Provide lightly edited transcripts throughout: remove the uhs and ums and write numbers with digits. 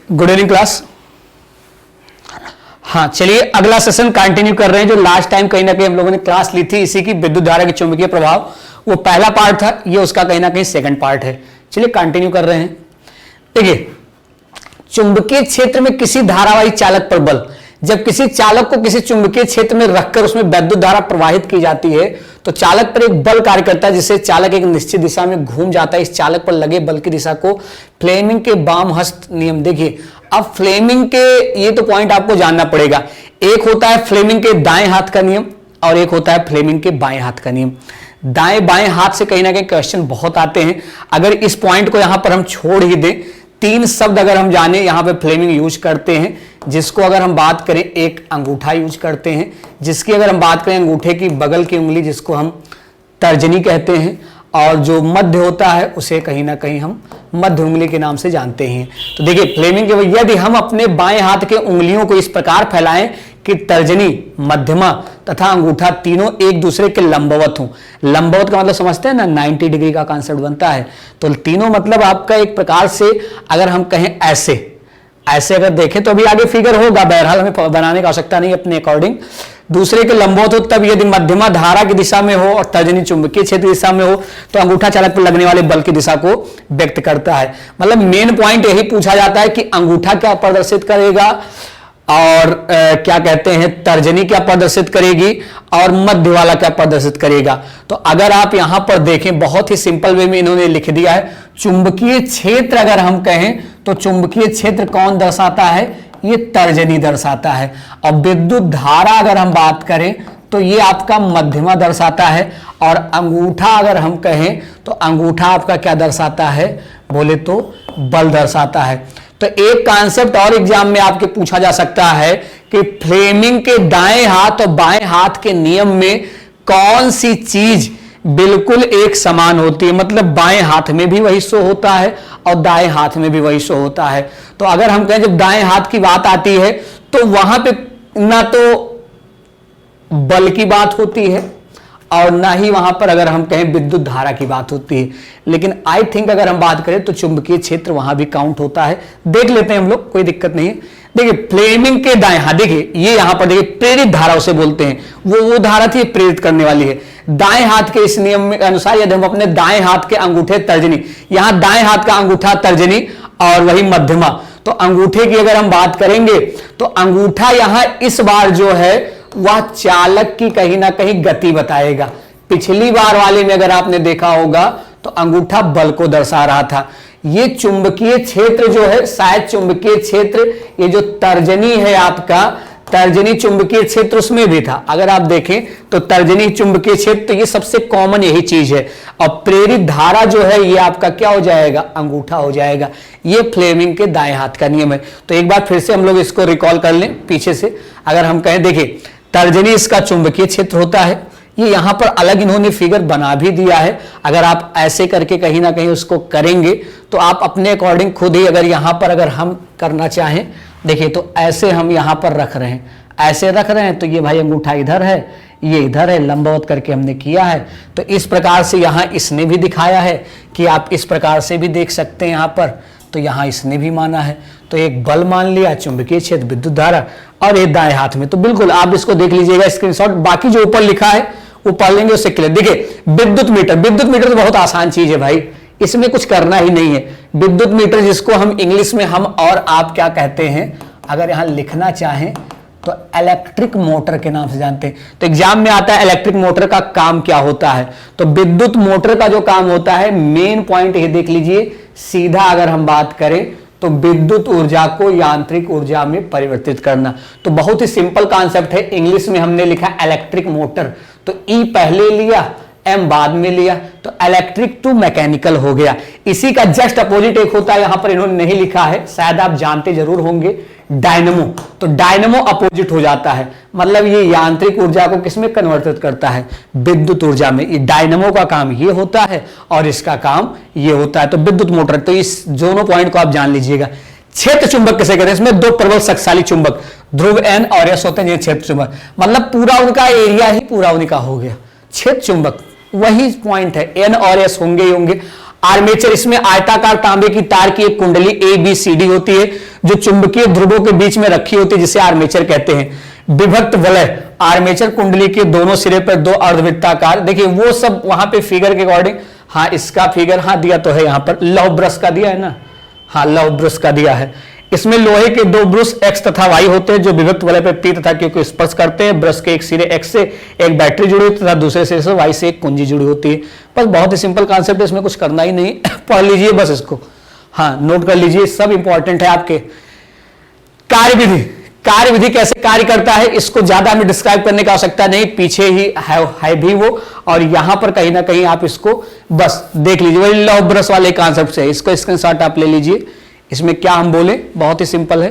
Good evening class. हाँ चलिए अगला सेशन कंटिन्यू कर रहे हैं। जो लास्ट टाइम कहीं ना कहीं हम लोगों ने क्लास ली थी इसी की विद्युत धारा के चुंबकीय प्रभाव, वो पहला पार्ट था, ये उसका कहीं ना कहीं सेकंड पार्ट है। चलिए कंटिन्यू कर रहे हैं। देखिए चुंबकीय क्षेत्र में किसी धारावाही चालक पर बल, जब किसी चालक को किसी चुंबकीय क्षेत्र में रखकर उसमें विद्युत धारा प्रवाहित की जाती है तो चालक पर एक बल कार्य करता है जिससे चालक एक निश्चित दिशा में घूम जाता है। इस चालक पर लगे बल की दिशा को फ्लेमिंग के वाम हस्त नियम, देखिए अब फ्लेमिंग के ये तो पॉइंट आपको जानना पड़ेगा। एक होता है फ्लेमिंग के दाएं हाथ का नियम और एक होता है फ्लेमिंग के बाएं हाथ का नियम। दाएं बाएं हाथ से कहीं ना कहीं क्वेश्चन बहुत आते हैं। अगर इस पॉइंट को यहां पर हम छोड़ ही दें, तीन शब्द अगर हम जाने यहां पे फ्लेमिंग यूज करते हैं, जिसको अगर हम बात करें एक अंगूठा यूज करते हैं, जिसकी अगर हम बात करें अंगूठे की बगल की उंगली जिसको हम तर्जनी कहते हैं, और जो मध्य होता है उसे कहीं ना कहीं हम मध्य उंगली के नाम से जानते हैं। तो देखिए फ्लेमिंग के यदि हम अपने बाएं हाथ के उंगलियों को इस प्रकार फैलाएं कि तर्जनी, मध्यमा तथा अंगूठा तीनों एक दूसरे के लंबवत हों। लंबवत का मतलब समझते हैं ना, 90 डिग्री का कॉन्सेप्ट बनता है। तो तीनों मतलब आपका एक प्रकार से अगर हम कहें ऐसे अगर देखें तो अभी आगे फिगर होगा, बहरहाल हमें बनाने की आवश्यकता नहीं अपने अकॉर्डिंग। दूसरे के लंबवत हो तब यदि मध्यमा धारा की दिशा में हो और तर्जनी चुंबकीय क्षेत्र की दिशा में हो तो अंगूठा चालक पर लगने वाले बल की दिशा को व्यक्त करता है। मतलब मेन पॉइंट यही पूछा जाता है कि अंगूठा क्या प्रदर्शित करेगा और क्या कहते हैं तर्जनी क्या प्रदर्शित करेगी और मध्य वाला क्या प्रदर्शित करेगा। तो अगर आप यहां पर देखें बहुत ही सिंपल वे में इन्होंने लिख दिया है, चुंबकीय क्षेत्र अगर हम कहें तो चुंबकीय क्षेत्र कौन दर्शाता है, ये तर्जनी दर्शाता है। और विद्युत धारा अगर हम बात करें तो ये आपका मध्यमा दर्शाता है, और अंगूठा अगर हम कहें तो अंगूठा आपका क्या दर्शाता है, बोले तो बल दर्शाता है। तो एक कॉन्सेप्ट और एग्जाम में आपके पूछा जा सकता है कि फ्लेमिंग के दाएं हाथ और बाएं हाथ के नियम में कौन सी चीज बिल्कुल एक समान होती है। मतलब बाएं हाथ में भी वही शो होता है और दाएं हाथ में भी वही शो होता है। तो अगर हम कहें जब दाएं हाथ की बात आती है तो वहां पे ना तो बल की बात होती है और ना ही वहां पर अगर हम कहें विद्युत धारा की बात होती है। लेकिन आई थिंक अगर हम बात करें तो चुंबकीय क्षेत्र वहां भी काउंट होता है। देख लेते हैं हम लोग, कोई दिक्कत नहीं है। देखिए फ्लेमिंग के दाएं हाथ, देखिए ये यहां पर देखिए प्रेरित धारा उसे बोलते हैं, वो धारा थी प्रेरित करने वाली है। दाएं हाथ के इस नियम के अनुसार यदि हम अपने दाएं हाथ के अंगूठे तर्जनी, यहां दाएं हाथ का अंगूठा तर्जनी और वही मध्यमा, तो अंगूठे की अगर हम बात करेंगे तो अंगूठा यहां इस बार जो है वह चालक की कहीं ना कहीं गति बताएगा। पिछली बार वाले में अगर आपने देखा होगा तो अंगूठा बल को दर्शा रहा था। ये चुंबकीय क्षेत्र जो है, शायद चुंबकीय क्षेत्र ये जो तर्जनी है आपका, तर्जनी चुंबकीय क्षेत्र उसमें भी था। अगर आप देखें तो तर्जनी चुंबकीय क्षेत्र, तो ये सबसे कॉमन यही चीज है। और प्रेरित धारा जो है ये आपका क्या हो जाएगा, अंगूठा हो जाएगा। ये फ्लेमिंग के दाएं हाथ का नियम है। तो एक बार फिर से हम लोग इसको रिकॉल कर लें पीछे से। अगर हम कहें देखिए तर्जनी इसका चुंबकीय क्षेत्र होता है, ये यहां पर अलग इन्होंने फिगर बना भी दिया है। अगर आप ऐसे करके कहीं ना कहीं उसको करेंगे तो आप अपने अकॉर्डिंग खुद ही अगर यहां पर अगर हम करना चाहें, देखिए तो ऐसे हम यहां पर रख रहे हैं, ऐसे रख रहे हैं तो ये भाई अंगूठा इधर है, ये इधर है, लंबवत करके हमने किया है। तो इस प्रकार से यहां इसने भी दिखाया है कि आप इस प्रकार से भी देख सकते हैं यहां पर, तो यहां इसने भी माना है। तो एक बल मान लिया, चुंबकीय क्षेत्र, विद्युत धारा, और ये दाएं हाथ में। तो बिल्कुल आप इसको देख लीजिएगा स्क्रीनशॉट। बाकी जो ऊपर लिखा है वो पढ़ लेंगे, उससे क्लियर। देखिए विद्युत मीटर तो बहुत आसान चीज है भाई, इसमें कुछ करना ही नहीं है। विद्युत मीटर जिसको हम इंग्लिश में हम और आप क्या कहते हैं, अगर यहां लिखना चाहें तो इलेक्ट्रिक मोटर के नाम से जानते हैं। तो एग्जाम में आता है इलेक्ट्रिक मोटर का काम क्या होता है। तो विद्युत मोटर का जो काम होता है, मेन पॉइंट ये देख लीजिए, सीधा अगर हम बात करें तो विद्युत ऊर्जा को यांत्रिक ऊर्जा में परिवर्तित करना। तो बहुत ही सिंपल कॉन्सेप्ट है। इंग्लिश में हमने लिखा इलेक्ट्रिक मोटर, तो ई पहले लिया, एम बाद में लिया, तो इलेक्ट्रिक टू मैकेनिकल हो गया। इसी का जस्ट अपोजिट एक होता है, यहां पर इन्होंने नहीं लिखा है, शायद आप जानते जरूर होंगे, डायनमो। तो डायनमो अपोजिट हो जाता है, मतलब ये यांत्रिक ऊर्जा को किसमें कन्वर्ट करता है, विद्युत ऊर्जा में। ये डायनमो का काम ये होता है और इसका काम ये होता है। तो विद्युत मोटर, तो इस दोनों पॉइंट को आप जान लीजिएगा। क्षेत्र चुंबक किसे कहते हैं, इसमें दो प्रबल शक्तिशाली चुंबक ध्रुव एन और एस होते हैं, क्षेत्र चुंबक। मतलब पूरा उनका एरिया ही पूरा उनका हो गया। क्षेत्र चुंबक वही पॉइंट है, एन और एस होंगे ही होंगे। आर्मेचर, इसमें आयताकार तांबे की तार की एक कुंडली ABCD होती है जो चुंबकीय ध्रुवों के बीच में रखी होती है, जिसे आर्मेचर कहते हैं। विभक्त वलय, आर्मेचर कुंडली के दोनों सिरे पर दो अर्धवृत्ताकार, देखिए वो सब वहां पे फिगर के अकॉर्डिंग, हाँ इसका फिगर हाँ दिया तो है, यहां पर लौह ब्रश का दिया है ना, हाँ लौह ब्रश का दिया है। इसमें लोहे के दो ब्रश X तथा Y होते हैं जो विभक्त वलय पर P तथा Q को स्पर्श करते हैं। ब्रश के एक सिरे X से एक बैटरी जुड़ी होती है तथा दूसरे सिरे से Y से एक कुंजी जुड़ी होती है। बस बहुत ही सिंपल कॉन्सेप्ट है, इसमें कुछ करना ही नहीं पढ़ लीजिए बस इसको, हाँ नोट कर लीजिए, सब इंपॉर्टेंट है आपके। कार्यविधि, कार्यविधि कैसे कार्य करता है इसको ज्यादा हमें डिस्क्राइब करने की आवश्यकता नहीं, पीछे ही है भी वो, और यहां पर कहीं ना कहीं आप इसको बस देख लीजिए, वही लौह ब्रश वाले कॉन्सेप्ट से, इसको स्क्रीनशॉट आप ले लीजिए। इसमें क्या हम बोले, बहुत ही सिंपल है,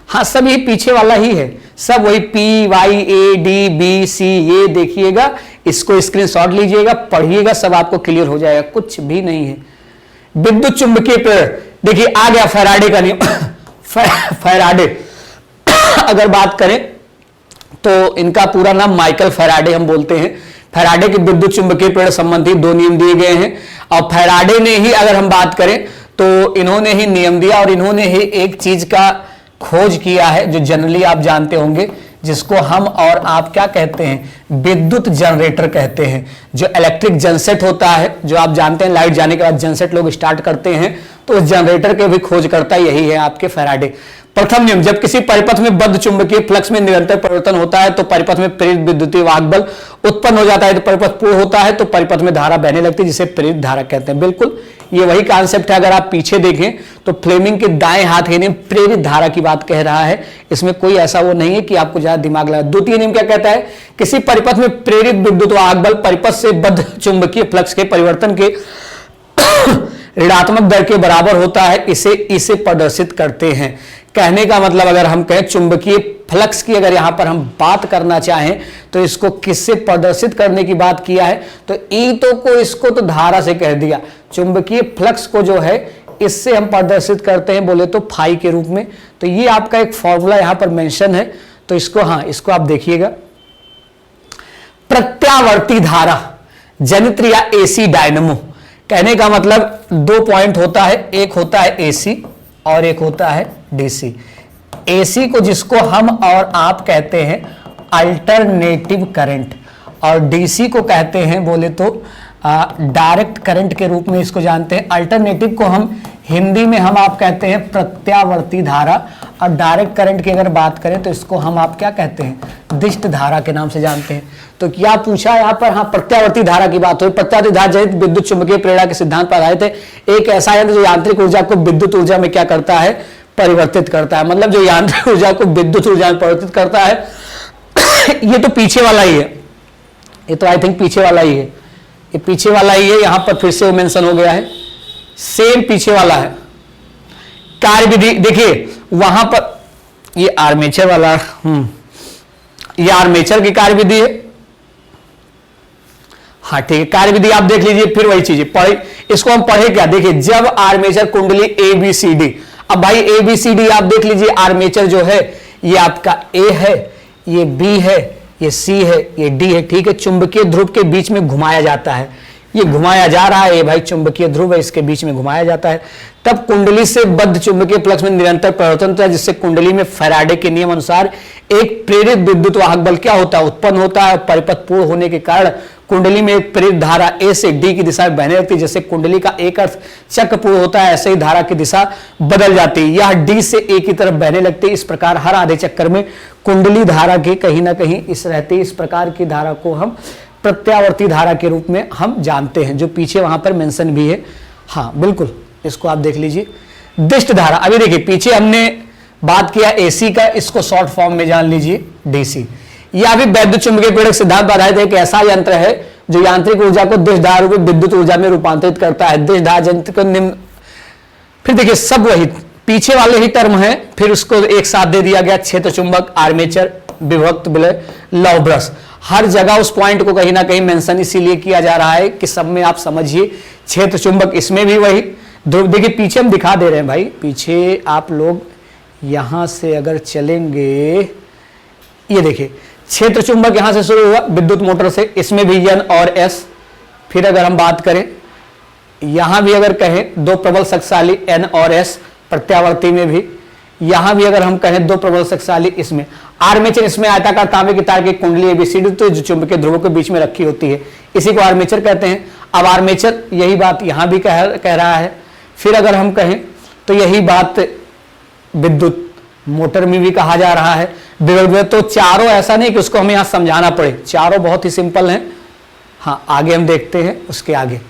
हाँ सब ये पीछे वाला ही है, सब वही PYADBC, ये देखिएगा, इसको स्क्रीनशॉट लीजिएगा, पढ़िएगा, सब आपको क्लियर हो जाएगा, कुछ भी नहीं है। विद्युत चुंबकीय प्रेरण, देखिए आ गया फैराडे का नियम फैराडे अगर बात करें तो इनका पूरा नाम माइकल फैराडे हम बोलते हैं। फैराडे के विद्युत चुंबकीय प्रेरण संबंधी दो नियम दिए गए हैं, और फैराडे ने ही अगर हम बात करें तो इन्होंने ही नियम दिया, और इन्होंने ही एक चीज का खोज किया है जो जनरली आप जानते होंगे, जिसको हम और आप क्या कहते हैं, विद्युत जनरेटर कहते हैं। जो इलेक्ट्रिक जनसेट होता है, जो आप जानते हैं लाइट जाने के बाद जनसेट लोग स्टार्ट करते हैं, तो उस जनरेटर के भी खोजकर्ता यही है आपके फैराडे। प्रथम नियम, जब किसी परिपथ में बद्ध चुंबकीय फ्लक्स में निरंतर परिवर्तन होता है तो परिपथ में प्रेरित विद्युतीय वाहक बल उत्पन्न हो जाता है। तो परिपथ पूर्ण होता है तो परिपथ में धारा बहने लगती है, जिसे प्रेरित धारा कहते हैं। बिल्कुल ये वही कॉन्सेप्ट है, अगर आप पीछे देखें तो फ्लेमिंग के दाएं हाथ के नियम प्रेरित धारा की बात कह रहा है, इसमें कोई ऐसा वो नहीं है कि आपको ज्यादा दिमाग लगा। द्वितीय नियम क्या कहता है, किसी परिपथ में प्रेरित विद्युत वाहक बल परिपथ से बद्ध चुंबकीय फ्लक्स के परिवर्तन के ऋणात्मक दर के बराबर होता है, इसे प्रदर्शित करते हैं। कहने का मतलब अगर हम कहें चुंबकीय फ्लक्स की अगर यहां पर हम बात करना चाहें तो इसको किससे प्रदर्शित करने की बात किया है, तो ईंटों को इसको तो धारा से कह दिया, चुंबकीय फ्लक्स को जो है इससे हम प्रदर्शित करते हैं बोले तो फाई के रूप में। तो ये आपका एक फॉर्मूला यहां पर मेंशन है, तो इसको हाँ इसको आप देखिएगा। प्रत्यावर्ती धारा जनित्र या AC डायनमो, कहने का मतलब दो पॉइंट होता है, एक होता है AC और एक होता है DC। AC को जिसको हम और आप कहते हैं अल्टरनेटिव करंट, और DC को कहते हैं बोले तो डायरेक्ट करंट के रूप में इसको जानते हैं। अल्टरनेटिव को हम हिंदी में हम आप कहते हैं प्रत्यावर्ती धारा, और डायरेक्ट करंट की अगर बात करें तो इसको हम आप क्या कहते हैं, दिष्ट धारा के नाम से जानते हैं। तो क्या पूछा यहाँ पर, हाँ प्रत्यावर्ती धारा की बात हुई। प्रत्यावर्ती धारा जनित विद्युत चुंबकीय प्रेरणा के सिद्धांत पर आधारित है। एक ऐसा यंत्र जो यांत्रिक ऊर्जा को विद्युत ऊर्जा में क्या करता है, परिवर्तित करता है, मतलब जो यांत्रिक ऊर्जा को विद्युत ऊर्जा में परिवर्तित करता है। ये तो पीछे वाला ही है, ये तो आई थिंक पीछे वाला ही है, ये पीछे वाला ही है, यहां पर फिर से मेंशन हो गया है, सेम पीछे वाला है। कार्यविधि देखिए वहां पर ये आर्मेचर वाला, ये आर्मेचर की कार्यविधि है, हाँ ठीक है। कार्यविधि आप देख लीजिए, फिर वही चीजें पढ़े, इसको हम पढ़े क्या, देखिए जब आर्मेचर कुंडली ABCD, अब भाई ABCD आप देख लीजिए, आर्मेचर जो है ये आपका A है, ये B है, ये C है, ये D है, ठीक है। चुंबकीय ध्रुव के बीच में घुमाया जाता है, ये घुमाया जा रहा है, ये भाई चुंबकीय ध्रुव है, इसके बीच में घुमाया जाता है। तब कुंडली से बद्ध चुंबकीय फ्लक्स में निरंतर परिवर्तन होता है, जिससे कुंडली में फैराडे के नियम अनुसार एक प्रेरित विद्युत वाहक बल क्या होता है, उत्पन्न होता है। परिपथ पूर्ण होने के कारण कुंडली में एक प्रेरित धारा A से D की दिशा में बहने लगती है। जैसे कुंडली का एक अर्थ चक्र पूर्ण होता है, ऐसे ही धारा की दिशा बदल जाती है, यह D से A की तरफ बहने लगती है। इस प्रकार हर आधे चक्कर में कुंडली धारा की कहीं ना कहीं इस रहती है। इस प्रकार की धारा को हम प्रत्यावर्ती धारा के रूप में हम जानते हैं, जो पीछे वहां पर मेंशन भी है, हाँ बिल्कुल इसको आप देख लीजिए। दिष्ट धारा, अभी देखिए पीछे हमने बात किया AC का, इसको शॉर्ट फॉर्म में जान लीजिए DC। यह भी वैद्युत चुंबकीय प्रेरक सिद्धांत पर आधारित एक ऐसा यंत्र है जो यांत्रिक ऊर्जा को दिष्ट धारा रूपी विद्युत ऊर्जा में रूपांतरित करता है। दिष्ट धारा जनित्र को निम्न, फिर देखिए सब वही पीछे वाले ही टर्म है, फिर उसको एक साथ दे दिया गया, क्षेत्र चुंबक, आर्मेचर, विभक्त विलय, लौह ब्रश। हर जगह उस पॉइंट को कहीं ना कहीं मेंशन इसीलिए किया जा रहा है कि सब में आप समझिए। क्षेत्र चुंबक, इसमें भी वही ध्रुव, देखिए पीछे हम दिखा दे रहे हैं भाई, पीछे आप लोग यहां से अगर चलेंगे, ये देखिए क्षेत्र चुंबक यहां से शुरू हुआ विद्युत मोटर से, इसमें भी N और S, फिर अगर हम बात करें यहां भी अगर कहें दो प्रबल शक्तिशाली N और S, प्रत्यावर्ती में भी, यहां भी अगर हम कहें दो प्रबल शक्तिशाली, इसमें आर्मेचर, इसमें आयताकार तांबे की तार की कुंडली एबीसीडी तो जो चुंबकीय ध्रुवों के बीच में रखी होती है, इसी को आर्मेचर कहते हैं। अब आर्मेचर यही बात यहां भी कह रहा है। फिर अगर हम कहें तो यही बात विद्युत मोटर में भी कहा जा रहा है। तो चारों ऐसा नहीं कि उसको हमें यहां समझाना पड़े, चारों बहुत ही सिंपल हैं। हाँ, आगे हम देखते हैं, उसके आगे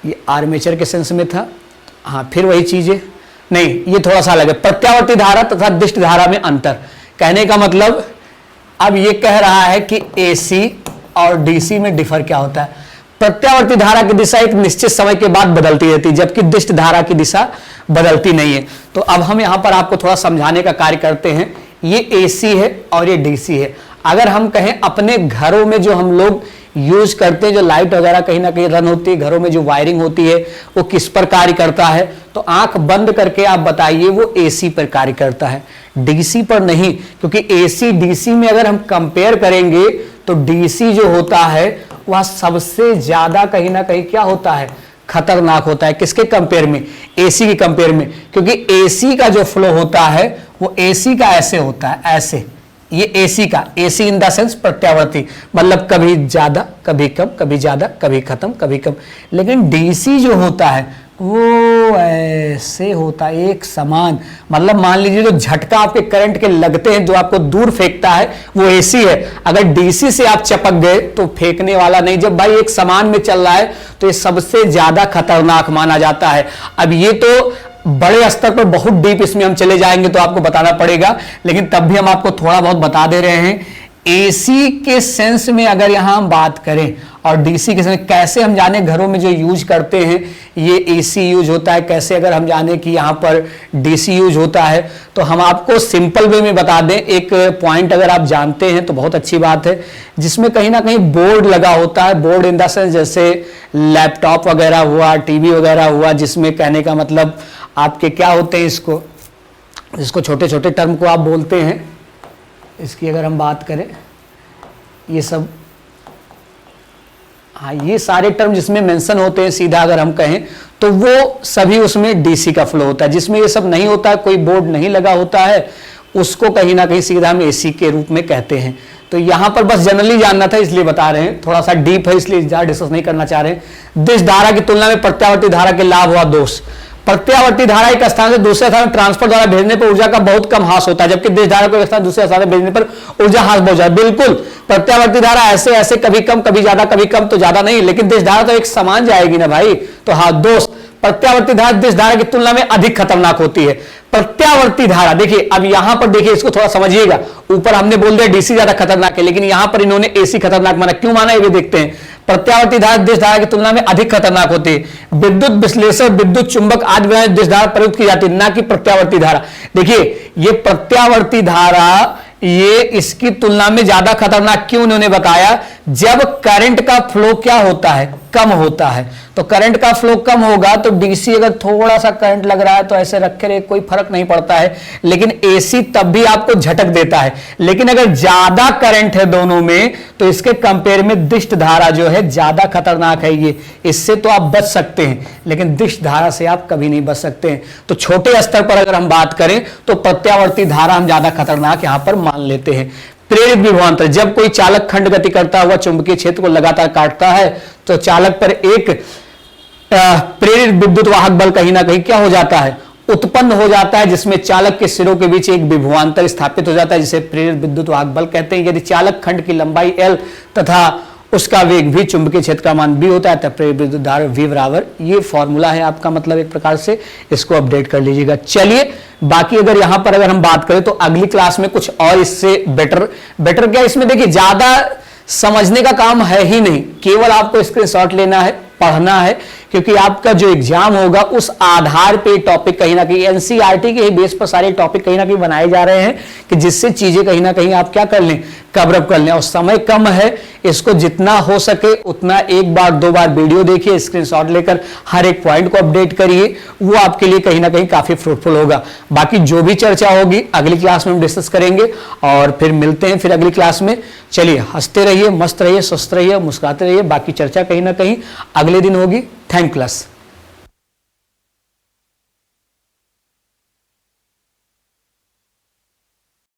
ये आर्मेचर के सेंस में था। हाँ, फिर वही चीजें नहीं, ये थोड़ा सा अलग है। प्रत्यावर्ती धारा तथा दिष्ट धारा में अंतर, कहने का मतलब अब ये कह रहा है कि एसी और डीसी में डिफर क्या होता है। प्रत्यावर्ती धारा की दिशा एक निश्चित समय के बाद बदलती रहती है, जबकि दिष्ट धारा की दिशा बदलती नहीं है। तो अब हम यहां पर आपको थोड़ा समझाने का कार्य करते हैं। ये एसी है और ये डीसी है। अगर हम कहें अपने घरों में जो हम लोग यूज करते हैं, जो लाइट वगैरह कहीं ना कहीं रन होती है, घरों में जो वायरिंग होती है वो किस पर कार्य करता है, तो आंख बंद करके आप बताइए वो एसी पर कार्य करता है, डीसी पर नहीं। क्योंकि एसी डीसी में अगर हम कंपेयर करेंगे तो डीसी जो होता है वह सबसे ज्यादा कहीं ना कहीं क्या होता है, खतरनाक होता है। किसके कंपेयर में, एसी के कंपेयर में। क्योंकि एसी का जो फ्लो होता है वो एसी का ऐसे होता है, ऐसे, ये एसी का, एसी इन द सेंस प्रत्यावर्ती, मतलब कभी ज्यादा कभी कम, कभी ज्यादा कभी खत्म कभी कम। लेकिन डीसी जो होता है वो ऐसे होता है, एक समान। मतलब मान लीजिए जो झटका आपके करंट के लगते हैं, जो आपको दूर फेंकता है वो एसी है। अगर डीसी से आप चपक गए तो फेंकने वाला नहीं। जब भाई एक समान में चल रहा है तो ये सबसे ज्यादा खतरनाक माना जाता है। अब ये तो बड़े स्तर पर बहुत डीप इसमें हम चले जाएंगे तो आपको बताना पड़ेगा, लेकिन तब भी हम आपको थोड़ा बहुत बता दे रहे हैं। एसी के सेंस में अगर यहां हम बात करें और डीसी के सेंस, कैसे हम जाने घरों में जो यूज करते हैं ये एसी यूज होता है, कैसे अगर हम जाने कि यहां पर डीसी यूज होता है, तो हम आपको सिंपल वे में बता दें। एक पॉइंट अगर आप जानते हैं तो बहुत अच्छी बात है, जिसमें कहीं ना कहीं बोर्ड लगा होता है। बोर्ड इन द सेंस जैसे लैपटॉप वगैरह हुआ, टीवी वगैरह हुआ, जिसमें कहने का मतलब आपके क्या होते हैं, इसको छोटे छोटे टर्म को आप बोलते हैं। इसकी अगर हम बात करें, ये सब, हाँ, ये सारे टर्म जिसमें मेंशन होते हैं सीधा अगर हम कहें तो वो सभी उसमें डीसी का फ्लो होता है। जिसमें ये सब नहीं होता है, कोई बोर्ड नहीं लगा होता है, उसको कहीं ना कहीं सीधा हम एसी के रूप में कहते हैं। तो यहां पर बस जनरली जानना था इसलिए बता रहे हैं, थोड़ा सा डीप है इसलिए ज्यादा डिस्कस नहीं करना चाह रहे हैं। दिश धारा की तुलना में प्रत्यावर्ती धारा के लाभ व दोष। प्रत्यावर्ती धारा एक स्थान से दूसरे स्थान में ट्रांसफर द्वारा भेजने पर ऊर्जा का बहुत कम ह्रास होता है, जबकि दिश धारा को एक स्थान दूसरे स्थान में भेजने पर ऊर्जा ह्रास बहुत ज्यादा। बिल्कुल, प्रत्यावर्ती धारा ऐसे ऐसे कभी कम कभी ज्यादा, कभी कम तो ज्यादा नहीं, लेकिन दिश धारा तो एक समान जाएगी ना भाई। तो हाँ, दोस्त, प्रत्यावर्ती धारा दिश धारा की तुलना में अधिक खतरनाक होती है। प्रत्यावर्ती धारा, देखिए अब यहां पर देखिए, इसको थोड़ा समझिएगा। ऊपर हमने बोल दिया डीसी ज्यादा खतरनाक है, लेकिन यहां पर इन्होंने एसी खतरनाक माना। क्यों माना ये भी देखते हैं। प्रत्यावर्ती धारा दिश धारा की तुलना में अधिक खतरनाक होती है। विद्युत विश्लेषण, विद्युत चुंबक आदि में दिश धारा प्रयुक्त की जाती है, ना कि प्रत्यावर्ती धारा। देखिए ये प्रत्यावर्ती धारा, ये इसकी तुलना में ज्यादा खतरनाक क्यों उन्होंने बताया, जब करंट का फ्लो क्या होता है, कम होता है। तो करंट का फ्लो कम होगा तो डीसी अगर थोड़ा सा करंट लग रहा है तो ऐसे रखे रहे, कोई फर्क नहीं पड़ता है, लेकिन एसी तब भी आपको झटक देता है। लेकिन अगर ज्यादा करंट है दोनों में तो इसके कंपेयर में दिष्ट धारा जो है ज्यादा खतरनाक है। ये इससे तो आप बच सकते हैं, लेकिन दिष्ट धारा से आप कभी नहीं बच सकते हैं। तो छोटे स्तर पर अगर हम बात करें तो प्रत्यावर्ती धारा हम ज्यादा खतरनाक यहां पर मान लेते हैं। प्रेरित विभवांतर, जब कोई चालक खंड गति करता हुआ चुंबकीय क्षेत्र को लगातार काटता है तो चालक पर एक प्रेरित विद्युत वाहक बल कहीं ना कहीं क्या हो जाता है, उत्पन्न हो जाता है, जिसमें चालक के सिरों के बीच एक विभवांतर स्थापित हो जाता है, जिसे प्रेरित विद्युत वाहक बल कहते हैं। यदि चालक खंड की लंबाई L तथा उसका वेग भी चुंबकीय क्षेत्र का मान B होता है तब प्रेरित विद्युत धारा V बराबर, ये फॉर्मूला है आपका, मतलब एक प्रकार से इसको अपडेट कर लीजिएगा। चलिए बाकी अगर यहां पर अगर हम बात करें तो अगली क्लास में कुछ और इससे बेटर क्या, इसमें देखिए ज्यादा समझने का काम है ही नहीं, केवल आपको स्क्रीनशॉट लेना है, पढ़ना है क्योंकि आपका जो एग्जाम होगा उस आधार पे टॉपिक कहीं ना कहीं एनसीईआरटी के ही बेस पर सारे टॉपिक कहीं ना कहीं बनाए जा रहे हैं कि जिससे चीजें कहीं ना कहीं आप क्या कर लें, कवरअप कर लें। और समय कम है, इसको जितना हो सके उतना एक बार दो बार वीडियो देखिए, स्क्रीनशॉट लेकर हर एक पॉइंट को अपडेट करिए, वो आपके लिए कहीं ना कहीं काफी फ्रूटफुल होगा। बाकी जो भी चर्चा होगी अगली क्लास में हम डिस्कस करेंगे और फिर मिलते हैं फिर अगली क्लास में। चलिए, हंसते रहिए, मस्त रहिए, स्वस्थ रहिए, मुस्कुराते रहिए। बाकी चर्चा कहीं ना कहीं अगले दिन होगी। Thank class.